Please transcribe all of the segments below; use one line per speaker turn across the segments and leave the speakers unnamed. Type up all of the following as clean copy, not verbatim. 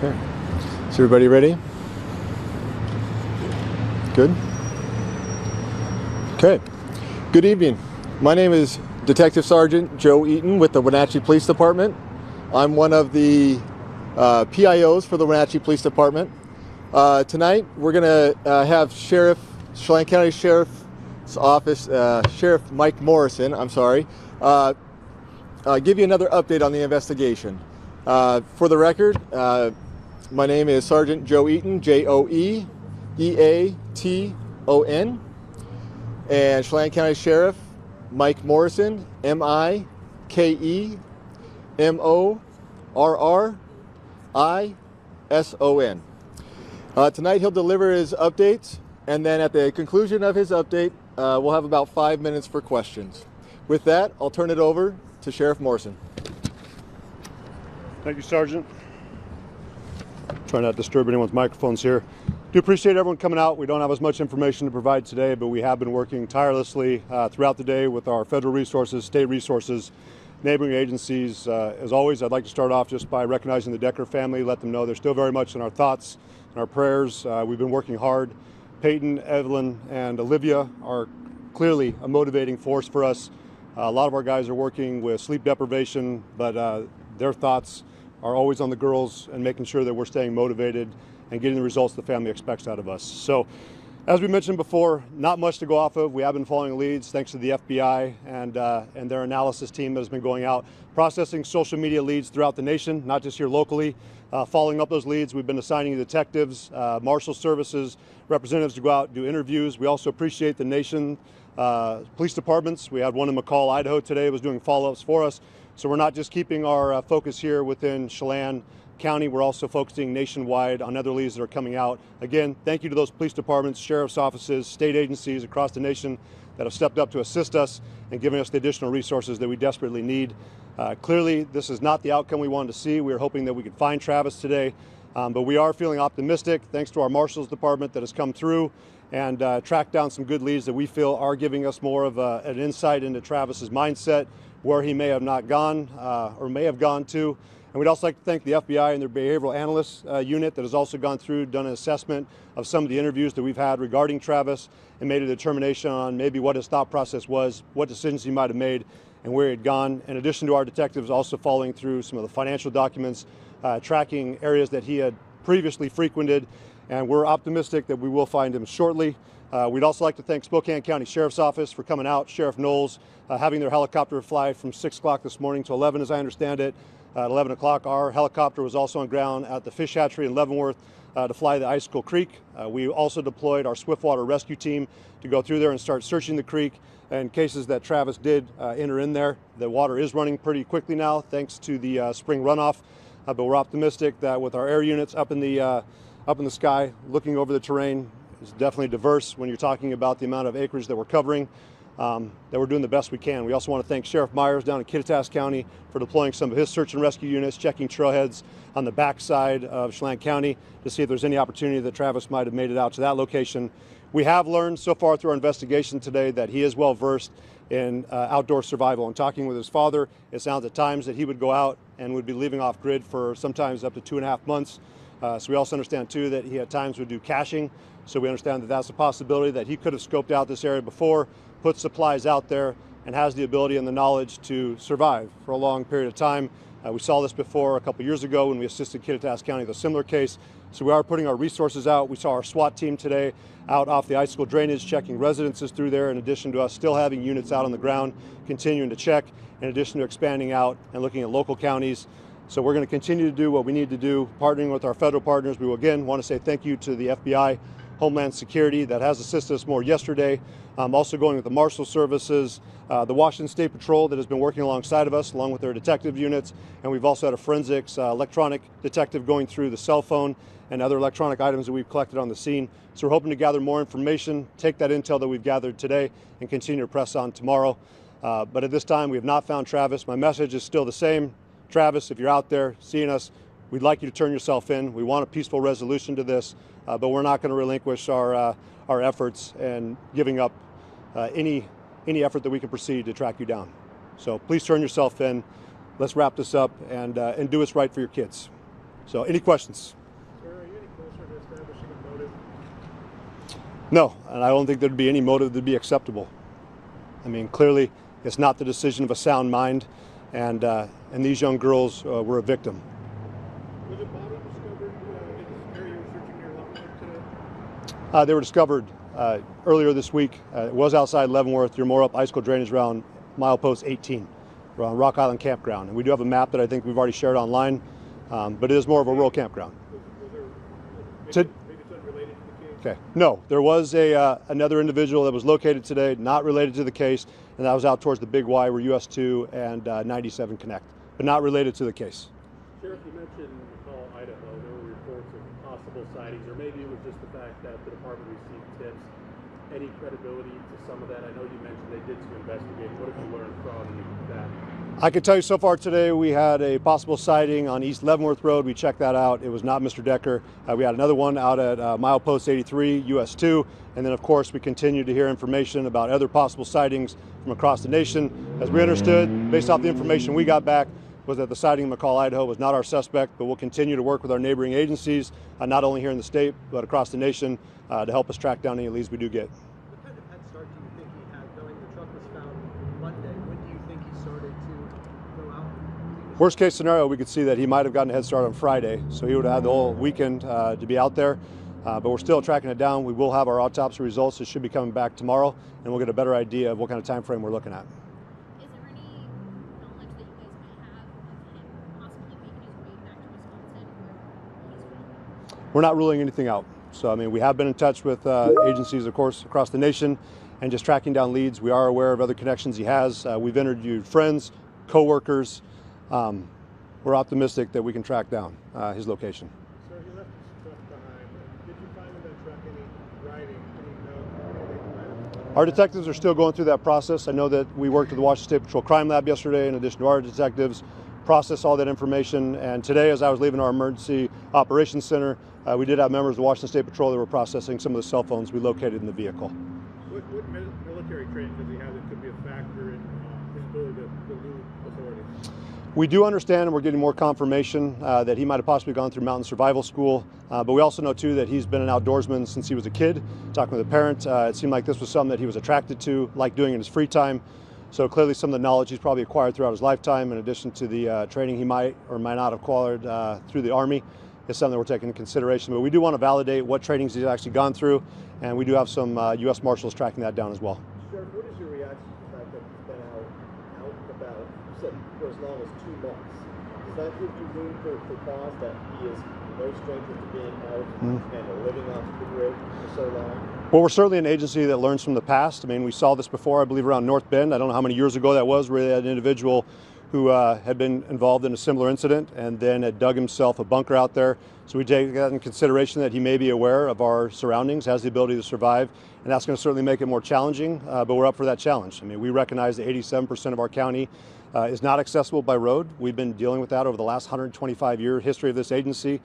Okay. Is everybody ready? Good? Okay. Good evening. My name is Detective Sergeant Joe Eaton with the Wenatchee Police Department. I'm one of the PIOs for the Wenatchee Police Department. Tonight we're going to have Chelan County Sheriff's Office, Sheriff Mike Morrison, give you another update on the investigation. For the record, my name is Sergeant Joe Eaton, Joeeaton, and Chelan County Sheriff Mike Morrison, Mikemorrison. Tonight he'll deliver his updates, and then at the conclusion of his update, we'll have about 5 minutes for questions. With that, I'll turn it over to Sheriff Morrison.
Thank you, Sergeant. Try not to disturb anyone's microphones here. Do appreciate everyone coming out. We don't have as much information to provide today, but we have been working tirelessly throughout the day with our federal resources, state resources, neighboring agencies. As always, I'd like to start off just by recognizing the Decker family, let them know they're still very much in our thoughts and our prayers. We've been working hard. Peyton, Evelyn, and Olivia are clearly a motivating force for us. A lot of our guys are working with sleep deprivation, but their thoughts are always on the girls and making sure that we're staying motivated and getting the results the family expects out of us. So, as we mentioned before, not much to go off of. We have been following leads thanks to the FBI and their analysis team that has been going out, processing social media leads throughout the nation, not just here locally. Following up those leads, we've been assigning detectives, marshal services, representatives to go out and do interviews. We also appreciate the nation police departments. We had one in McCall, Idaho today, was doing follow-ups for us. So we're not just keeping our focus here within Chelan County, we're also focusing nationwide on other leads that are coming out. Again, thank you to those police departments, sheriff's offices, state agencies across the nation that have stepped up to assist us and giving us the additional resources that we desperately need. Clearly, this is not the outcome we wanted to see. We were hoping that we could find Travis today, but we are feeling optimistic thanks to our marshals department that has come through and tracked down some good leads that we feel are giving us more of an insight into Travis's mindset, where he may have not gone or may have gone to. And we'd also like to thank the FBI and their behavioral analyst unit that has also gone through, done an assessment of some of the interviews that we've had regarding Travis and made a determination on maybe what his thought process was, what decisions he might have made, and where he had gone. In addition to our detectives also following through some of the financial documents, tracking areas that he had previously frequented, and we're optimistic that we will find him shortly. We'd also like to thank Spokane County Sheriff's Office for coming out, Sheriff Knowles, having their helicopter fly from 6 o'clock this morning to 11, as I understand it. At 11 o'clock, our helicopter was also on ground at the fish hatchery in Leavenworth to fly the Icicle Creek. We also deployed our swiftwater rescue team to go through there and start searching the creek in cases that Travis did enter in there. The water is running pretty quickly now thanks to the spring runoff, but we're optimistic that with our air units up in the sky, looking over the terrain, it's definitely diverse when you're talking about the amount of acreage that we're covering, that we're doing the best we can. We also want to thank Sheriff Myers down in Kittitas County for deploying some of his search and rescue units, checking trailheads on the backside of Chelan County to see if there's any opportunity that Travis might have made it out to that location. We have learned so far through our investigation today that he is well versed in outdoor survival. And talking with his father, it sounds at times that he would go out and would be leaving off grid for sometimes up to 2.5 months. So we also understand too that he at times would do caching. So we understand that that's a possibility that he could have scoped out this area before, put supplies out there, and has the ability and the knowledge to survive for a long period of time. We saw this before a couple years ago when we assisted Kittitas County with a similar case. So we are putting our resources out. We saw our SWAT team today out off the icicle drainage, checking residences through there, in addition to us still having units out on the ground, continuing to check, in addition to expanding out and looking at local counties. So we're going to continue to do what we need to do, partnering with our federal partners. We will again want to say thank you to the FBI, Homeland Security, that has assisted us more yesterday. Also going with the Marshal Services, the Washington State Patrol that has been working alongside of us, along with their detective units. And we've also had a forensics electronic detective going through the cell phone and other electronic items that we've collected on the scene. So we're hoping to gather more information, take that intel that we've gathered today, and continue to press on tomorrow. But at this time, we have not found Travis. My message is still the same. Travis, if you're out there seeing us, we'd like you to turn yourself in. We want a peaceful resolution to this, but we're not going to relinquish our efforts and giving up any effort that we can proceed to track you down. So please turn yourself in. Let's wrap this up and do what's right for your kids. So any questions?
Sir, are you any closer to establishing a motive?
No, and I don't think there'd be any motive that'd be acceptable. I mean, clearly, it's not the decision of a sound mind, and these young girls were a victim.
Was a body discovered in this area you're searching near Leavenworth today?
They were discovered earlier this week. It was outside Leavenworth. You're more up ice cold drainage around milepost 18, around Rock Island Campground. And we do have a map that I think we've already shared online, but it is more of a rural campground.
Was there, maybe it's unrelated to the case?
Okay. No, there was another individual that was located today, not related to the case, and that was out towards the Big Y where US 2 and 97 connect, but not related to the case.
Sheriff, you mentioned McCall, Idaho. There were reports of possible sightings, or maybe it was just the fact that the department received tips. Any credibility to some of that? I know you mentioned they did some investigating. What have you learned from that?
I can tell you so far today we had a possible sighting on East Leavenworth Road. We checked that out. It was not Mr. Decker. We had another one out at milepost 83, US 2. And then, of course, we continue to hear information about other possible sightings from across the nation. As we understood, based off the information we got back, was that the sighting in McCall, Idaho was not our suspect, but we'll continue to work with our neighboring agencies, not only here in the state, but across the nation, to help us track down any leads we do get.
What kind of head start do you think he had, knowing the truck was found Monday? When do you think he started to go out?
Worst case scenario, we could see that he might have gotten a head start on Friday, so he would have had the whole weekend to be out there. But we're still tracking it down. We will have our autopsy results. It should be coming back tomorrow, and we'll get a better idea of what kind of time frame we're looking at.
Is there any knowledge that you guys may have of him possibly making his way back to Wisconsin where he's from?
We're not ruling anything out. So, I mean, we have been in touch with agencies, of course, across the nation, and just tracking down leads. We are aware of other connections he has. We've interviewed friends, co-workers. We're optimistic that we can track down his location.
Sir, you left some stuff behind. Did you find in that truck any writing, any note, anything?
Our detectives are still going through that process. I know that we worked with the Washington State Patrol Crime Lab yesterday, in addition to our detectives, process all that information. And today, as I was leaving our emergency operations center, we did have members of the Washington State Patrol that were processing some of the cell phones we located in the vehicle.
What military training does he have that could be a factor in his ability to elude authorities?
We do understand, and we're getting more confirmation that he might have possibly gone through mountain survival school, but we also know too that he's been an outdoorsman since he was a kid. Talking with a parent, it seemed like this was something that he was attracted to, liked doing in his free time. So clearly some of the knowledge he's probably acquired throughout his lifetime, in addition to the training he might or might not have acquired through the Army, is something that we're taking into consideration. But we do want to validate what trainings he's actually gone through, and we do have some U.S. Marshals tracking that down as well.
Sheriff, what is your reaction to the fact that he's been out and about, you said for as long as 2 months? Does that give you room for pause that he is no stranger to being out and living off the grid for so long?
Well, we're certainly an agency that learns from the past. I mean, we saw this before, I believe, around North Bend. I don't know how many years ago that was, where they had an individual who had been involved in a similar incident and then had dug himself a bunker out there. So we take that in consideration that he may be aware of our surroundings, has the ability to survive, and that's going to certainly make it more challenging, but we're up for that challenge. I mean, we recognize that 87% of our county is not accessible by road. We've been dealing with that over the last 125-year history of this agency,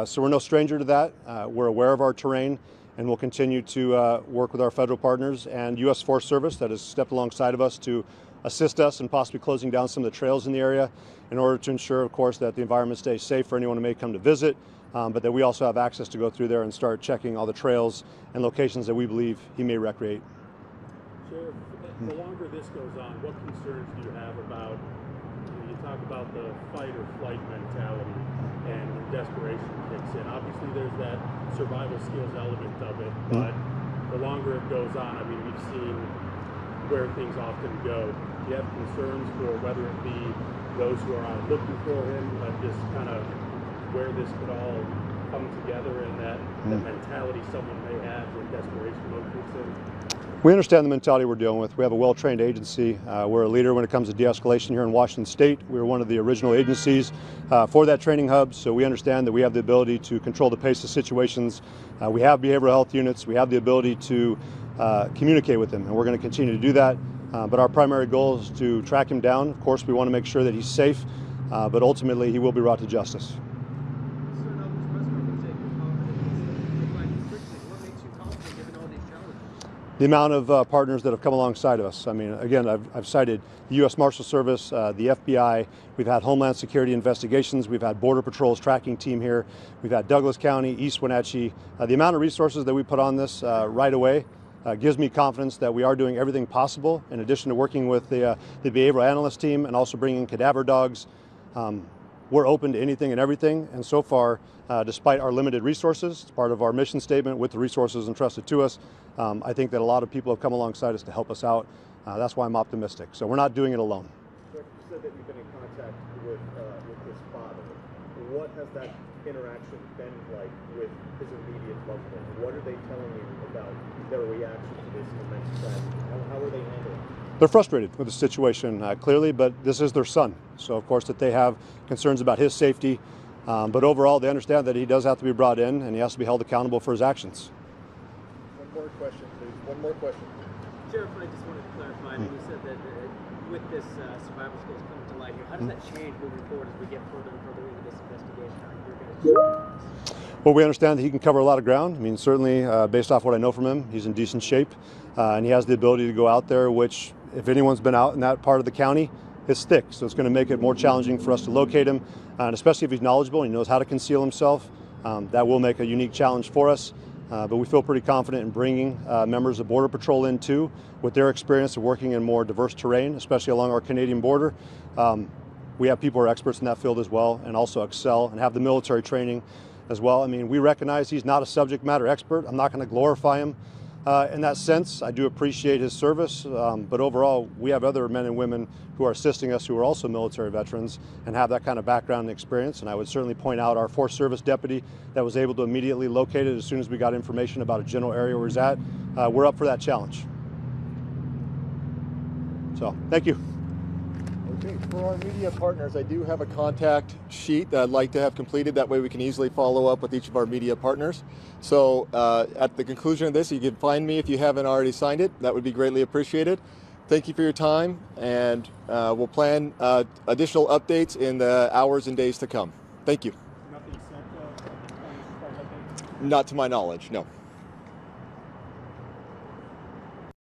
so we're no stranger to that. We're aware of our terrain, and we'll continue to work with our federal partners and U.S. Forest Service that has stepped alongside of us to assist us in possibly closing down some of the trails in the area in order to ensure, of course, that the environment stays safe for anyone who may come to visit, but that we also have access to go through there and start checking all the trails and locations that we believe he may recreate.
Sheriff, the longer this goes on, what concerns do you have about, you talk about the fight or flight mentality and when desperation kicks in. Obviously there's that survival skills element of it, but the longer it goes on, I mean, we've seen where things often go. Do you have concerns for whether it be those who are out looking for him, but just kind of where this could all come together and that the mentality someone may have when desperation mode kicks in?
We understand the mentality we're dealing with. We have a well-trained agency. We're a leader when it comes to de-escalation here in Washington State. We were one of the original agencies for that training hub, so we understand that we have the ability to control the pace of situations. We have behavioral health units. We have the ability to communicate with them, and we're going to continue to do that. But our primary goal is to track him down. Of course, we want to make sure that he's safe, but ultimately he will be brought to justice.
Sir, now this press conference saying you're confident in fighting quickly. What makes you confident given all these challenges?
the amount of partners that have come alongside of us. I mean, again, I've cited the U.S. Marshal Service, the FBI, we've had Homeland Security investigations, we've had Border Patrol's tracking team here, we've had Douglas County, East Wenatchee. The amount of resources that we put on this right away gives me confidence that we are doing everything possible, in addition to working with the behavioral analyst team and also bringing cadaver dogs. We're open to anything and everything, and so far, despite our limited resources, it's part of our mission statement with the resources entrusted to us. I think that a lot of people have come alongside us to help us out. That's why I'm optimistic. So we're not doing it alone.
Sheriff, you said that you've been in contact with his father. What has that interaction been like with his immediate loved ones? What are they telling you about their reaction to this immense tragedy? How are they handling it?
They're frustrated with the situation, clearly, but this is their son. So, of course, that they have concerns about his safety. But overall, they understand that he does have to be brought in and he has to be held accountable for his actions.
One more question, please. One more question.
Sheriff, I just wanted to clarify that you said that with this survival skills coming to light here, how does that change moving forward as we get further and further into this investigation? How you're going to
Well, we understand that he can cover a lot of ground. I mean, certainly, based off what I know from him, he's in decent shape, and he has the ability to go out there, which, if anyone's been out in that part of the county, is thick. So it's going to make it more challenging for us to locate him, and especially if he's knowledgeable and he knows how to conceal himself. That will make a unique challenge for us. But we feel pretty confident in bringing members of Border Patrol in too, with their experience of working in more diverse terrain, especially along our Canadian border. We have people who are experts in that field as well, and also excel and have the military training as well. I mean, we recognize he's not a subject matter expert. I'm not going to glorify him in that sense. I do appreciate his service, but overall, we have other men and women who are assisting us who are also military veterans and have that kind of background and experience. And I would certainly point out our Forest Service deputy that was able to immediately locate it as soon as we got information about a general area where he's at. We're up for that challenge. So, thank you.
Okay, for our media partners, I do have a contact sheet that I'd like to have completed. That way we can easily follow up with each of our media partners. So at the conclusion of this, you can find me if you haven't already signed it. That would be greatly appreciated. Thank you for your time, and we'll plan additional updates in the hours and days to come. Thank you.
Nothing sent,
Not to my knowledge, no.